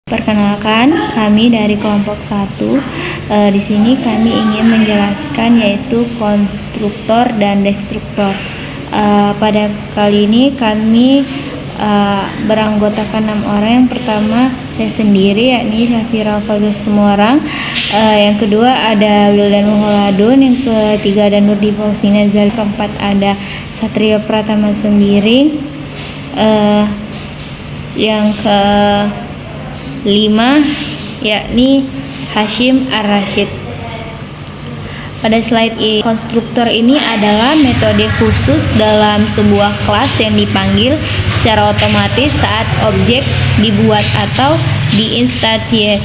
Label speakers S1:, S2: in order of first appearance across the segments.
S1: Perkenalkan, kami dari kelompok 1. Di sini kami ingin menjelaskan yaitu konstruktor dan destruktor. Pada kali ini kami beranggotakan 6 orang. Yang pertama saya sendiri, yakni Syafira Fadus Tumorang. Yang kedua ada Wildan Muholadun. Yang ketiga ada Nurdi Faustina Zal. Keempat ada Satrio Pratama Sembiring. Yang ke 5 yakni Hashim Ar-Rashid. Pada slide ini, konstruktor ini adalah metode khusus dalam sebuah kelas yang dipanggil secara otomatis saat objek dibuat atau diinstansiasi.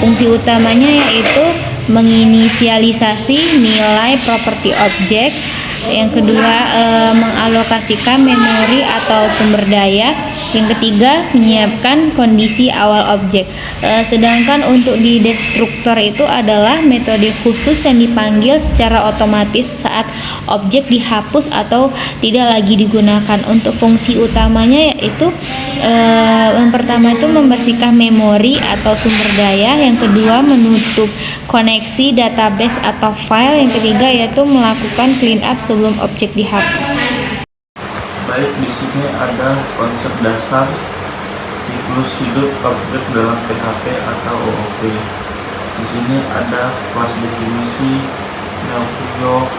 S1: Fungsi utamanya yaitu menginisialisasi nilai properti objek. Yang kedua, mengalokasikan memori atau sumber daya. Yang ketiga, menyiapkan kondisi awal objek. Sedangkan untuk di destruktor itu adalah metode khusus yang dipanggil secara otomatis saat objek dihapus atau tidak lagi digunakan. Untuk fungsi utamanya yaitu yang pertama itu membersihkan memori atau sumber daya. Yang kedua, menutup koneksi database atau file. Yang ketiga yaitu melakukan clean up sebelum objek dihapus.
S2: Baik, di sini ada konsep dasar siklus hidup objek dalam PHP atau OOP. Di sini ada kelas definisi, Nelvio,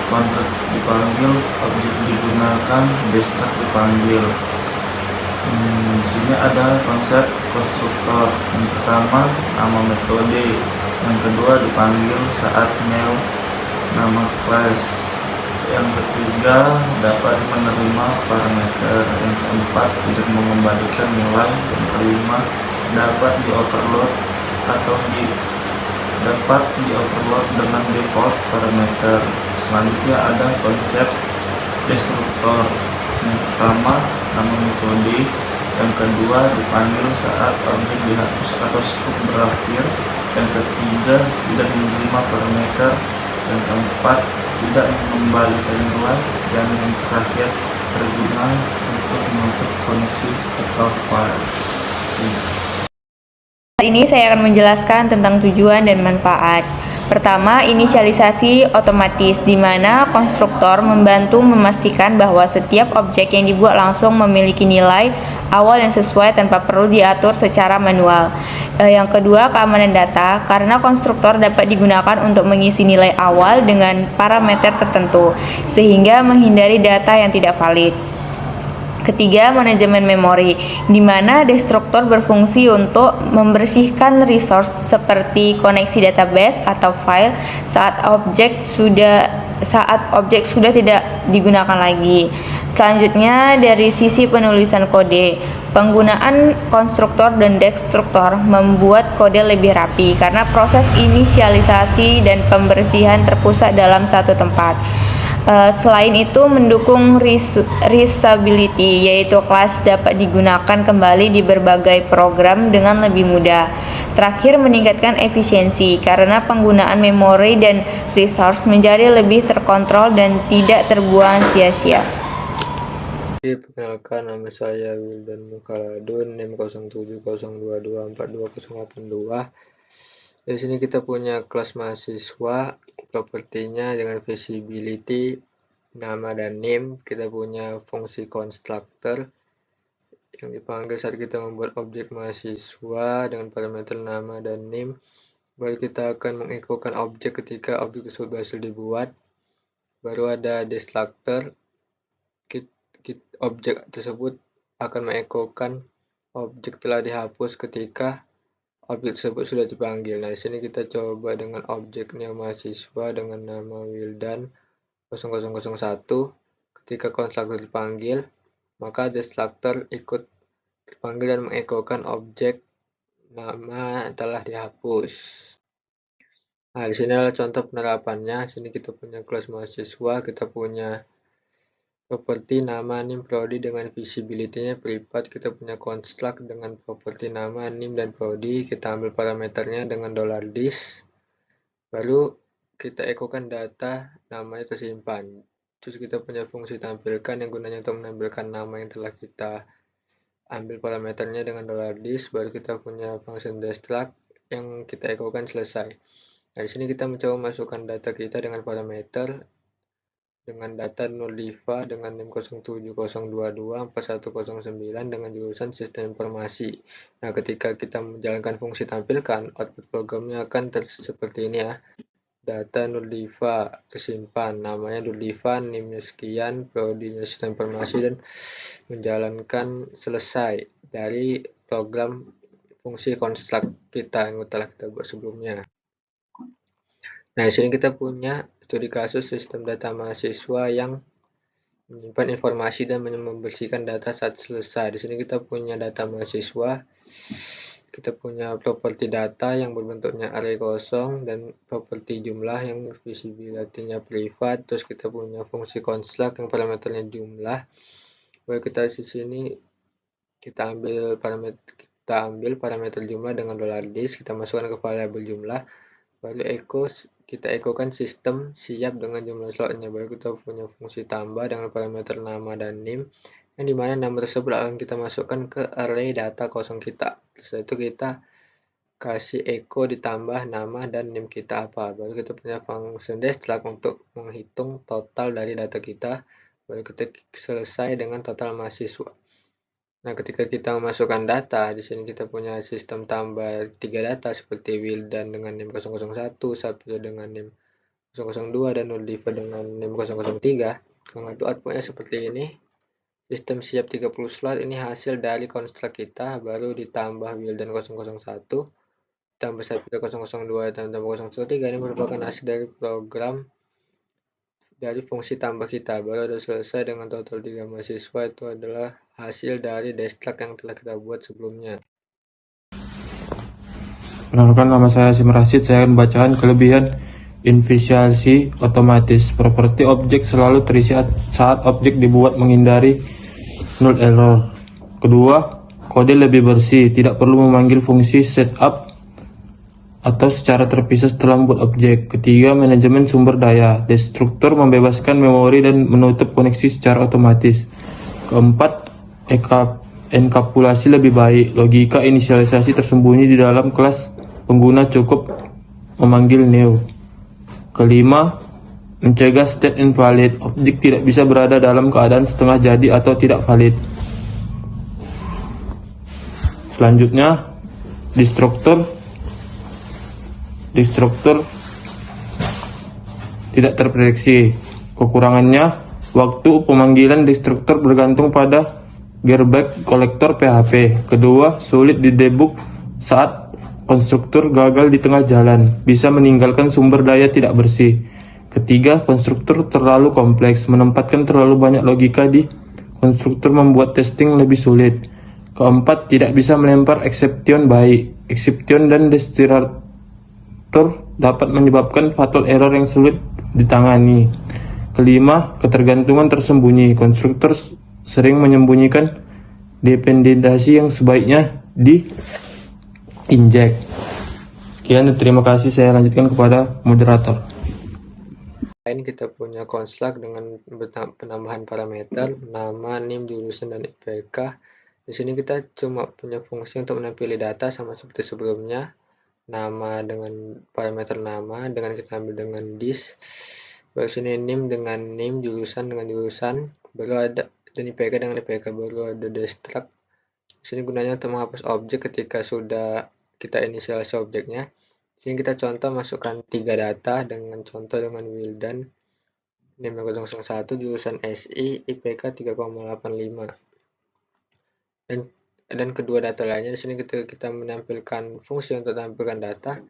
S2: konteks dipanggil, objek digunakan, destruct dipanggil. Di sini ada konsep konstruktor. Yang pertama nama metode, yang kedua dipanggil saat new nama class, yang ketiga dapat menerima parameter, yang keempat tidak mengembalikan nilai, yang kelima dapat di overload atau dapat di overload dengan default parameter. Selanjutnya ada konsep destruktor. Yang pertama nama metode, yang kedua dipanggil saat objek dihapus atau scope berakhir, yang ketiga tidak menerima parameter, yang keempat tidak mengembalikan nilai, dan yang terakhir berguna untuk menutup koneksi atau file.
S1: Saat ini saya akan menjelaskan tentang tujuan dan manfaat. Pertama, inisialisasi otomatis, di mana konstruktor membantu memastikan bahwa setiap objek yang dibuat langsung memiliki nilai awal yang sesuai tanpa perlu diatur secara manual. Yang kedua, keamanan data, karena konstruktor dapat digunakan untuk mengisi nilai awal dengan parameter tertentu, sehingga menghindari data yang tidak valid. Ketiga, manajemen memori, di mana destruktor berfungsi untuk membersihkan resource seperti koneksi database atau file saat objek sudah tidak digunakan lagi. Selanjutnya, dari sisi penulisan kode, penggunaan konstruktor dan destruktor membuat kode lebih rapi karena proses inisialisasi dan pembersihan terpusat dalam satu tempat. Selain itu, mendukung reusability, yaitu kelas dapat digunakan kembali di berbagai program dengan lebih mudah. Terakhir, meningkatkan efisiensi karena penggunaan memori dan resource menjadi lebih terkontrol dan tidak terbuang sia-sia.
S3: Perkenalkan, nama saya Wildan Muholadun, NIM 0702242082. Di sini kita punya kelas mahasiswa, propertinya dengan visibility, nama dan name. Kita punya fungsi constructor yang dipanggil saat kita membuat objek mahasiswa dengan parameter nama dan name. Baru kita akan mengekokan objek ketika objek tersebut berhasil dibuat. Baru ada destructor, objek tersebut akan mengekokan objek telah dihapus ketika objek tersebut sudah dipanggil. Nah, di sini kita coba dengan objeknya mahasiswa dengan nama Wildan 0001. Ketika konstruktor dipanggil, maka destruktor ikut terpanggil dan mengekokan objek nama telah dihapus. Nah, di sini adalah contoh penerapannya. Di sini kita punya kelas mahasiswa, kita punya properti nama, nim, prodi dengan visibility-nya privat. Kita punya construct dengan properti nama, nim, dan prodi. Kita ambil parameternya dengan $this. Baru kita ekokan data, namanya tersimpan. Terus kita punya fungsi tampilkan yang gunanya untuk menampilkan nama yang telah kita ambil parameternya dengan $dis, baru kita punya function destruct yang kita echokan selesai. Nah, di sini kita mencoba masukkan data kita dengan parameter dengan data null_diva dengan NIM 0702241109 dengan jurusan sistem informasi. Nah, ketika kita menjalankan fungsi tampilkan, output programnya akan seperti ini ya. Data null_diva tersimpan, namanya null_diva, NIM-nya sekian, prodinya sistem informasi, dan menjalankan selesai dari program fungsi construct kita yang telah kita buat sebelumnya. Nah, di sini kita punya studi kasus sistem data mahasiswa yang menyimpan informasi dan membersihkan data saat selesai. Di sini kita punya data mahasiswa, kita punya properti data yang berbentuknya array kosong dan properti jumlah yang visibility-nya privat. Terus kita punya fungsi construct yang parameternya jumlah. Baru kita di sini kita ambil parameter jumlah dengan $dis, kita masukkan ke variabel jumlah, baru kita echokan sistem siap dengan jumlah slotnya. Baru kita punya fungsi tambah dengan parameter nama dan NIM, yang dimana nama tersebut akan kita masukkan ke array data kosong kita. Setelah itu kita kasih echo ditambah nama dan NIM kita apa. Baru kita punya function destruct untuk menghitung total dari data kita. Baru kita selesai dengan total mahasiswa. Nah, ketika kita memasukkan data, di sini kita punya sistem tambah 3 data seperti Wildan dengan NIM 001, Sapio dengan NIM 002, dan null_diva dengan NIM 003. Untuk outputnya seperti ini. Sistem siap 30 slot, ini hasil dari construct kita, baru ditambah Wildan 001, tambah Sapio 002, dan tambah 003. Ini merupakan hasil dari program dari fungsi tambah kita. Baru sudah selesai dengan total 3 mahasiswa. Itu adalah hasil dari destruct yang telah kita buat sebelumnya.
S4: Perkenalkan, nama saya Hasim Rashid. Saya akan membacakan kelebihan inisialisasi otomatis. Properti objek selalu terisi saat objek dibuat, menghindari null error. Kedua, kode lebih bersih, tidak perlu memanggil fungsi setup atau secara terpisah setelah membuat objek. Ketiga, manajemen sumber daya. Destruktur membebaskan memori dan menutup koneksi secara otomatis. Keempat, enkapsulasi lebih baik. Logika inisialisasi tersembunyi di dalam kelas pengguna, cukup memanggil new. Kelima, mencegah state invalid. Objek tidak bisa berada dalam keadaan setengah jadi atau tidak valid. Selanjutnya, destruktur tidak terprediksi. Kekurangannya, waktu pemanggilan destruktur bergantung pada Gerback kolektor PHP. Kedua, sulit didebug saat konstruktur gagal di tengah jalan, bisa meninggalkan sumber daya tidak bersih. Ketiga, konstruktur terlalu kompleks, menempatkan terlalu banyak logika di konstruktur membuat testing lebih sulit. Keempat, tidak bisa melempar exception baik. Exception dan destructor dapat menyebabkan fatal error yang sulit ditangani. Kelima, ketergantungan tersembunyi. Konstruktor sering menyembunyikan dependensi yang sebaiknya di-inject. Sekian dan terima kasih. Saya lanjutkan kepada moderator.
S3: Lain kita punya construct dengan penambahan parameter nama, NIM, jurusan, dan IPK. Di sini kita cuma punya fungsi untuk menampili data sama seperti sebelumnya. Nama dengan parameter nama dengan kita ambil dengan dis. Baru sini NIM dengan NIM, jurusan dengan jurusan, baru ada, dan IPK dengan IPK, baru ada destruct. Di sini gunanya untuk menghapus objek ketika sudah kita inisialisasi objeknya. Di sini kita contoh masukkan 3 data dengan contoh dengan Wildan, NIM 001, jurusan SI, IPK 3,85. Dan kedua data lainnya. Di sini kita menampilkan fungsi untuk tampilkan data.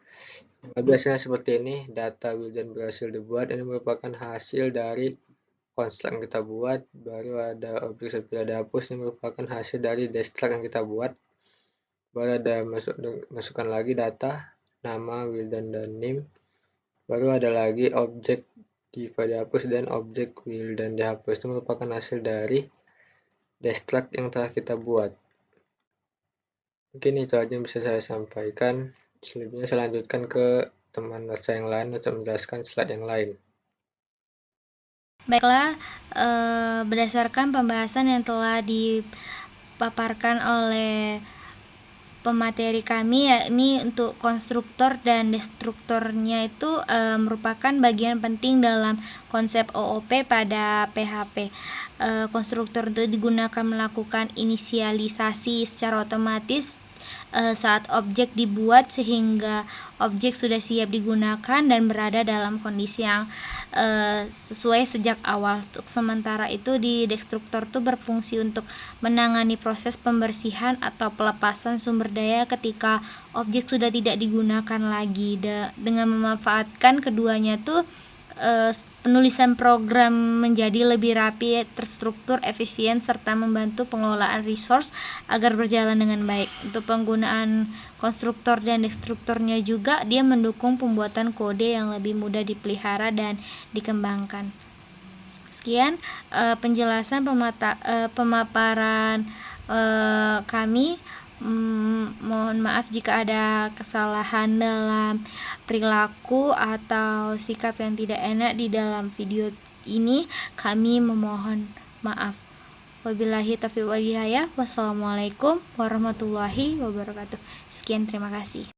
S3: Biasanya seperti ini, data Wildan berhasil dibuat. Ini merupakan hasil dari construct yang kita buat. Baru ada objek sudah dihapus, ini merupakan hasil dari destruct yang kita buat. Baru ada masukkan lagi data nama, Wildan, dan NIM. Baru ada lagi objek diva dihapus dan objek Wildan dihapus. Itu merupakan hasil dari destruct yang telah kita buat. Mungkin itu aja yang bisa saya sampaikan. Selanjutnya saya lanjutkan ke teman saya yang lain untuk menjelaskan slide yang lain.
S5: Baiklah, berdasarkan pembahasan yang telah dipaparkan oleh pemateri kami, yakni untuk konstruktor dan destruktornya itu merupakan bagian penting dalam konsep OOP pada PHP. Konstruktor itu digunakan melakukan inisialisasi secara otomatis saat objek dibuat sehingga objek sudah siap digunakan dan berada dalam kondisi yang sesuai sejak awal. Untuk sementara itu di destruktor itu berfungsi untuk menangani proses pembersihan atau pelepasan sumber daya ketika objek sudah tidak digunakan lagi. Dengan memanfaatkan keduanya tuh penulisan program menjadi lebih rapi, terstruktur, efisien, serta membantu pengelolaan resource agar berjalan dengan baik. Untuk penggunaan konstruktor dan destruktornya juga, dia mendukung pembuatan kode yang lebih mudah dipelihara dan dikembangkan. Sekian penjelasan pemaparan kami. Mohon maaf jika ada kesalahan dalam perilaku atau sikap yang tidak enak di dalam video ini. Kami memohon maaf. Wabillahi taufiq wal hidayah. Wassalamualaikum warahmatullahi wabarakatuh. Sekian, terima kasih.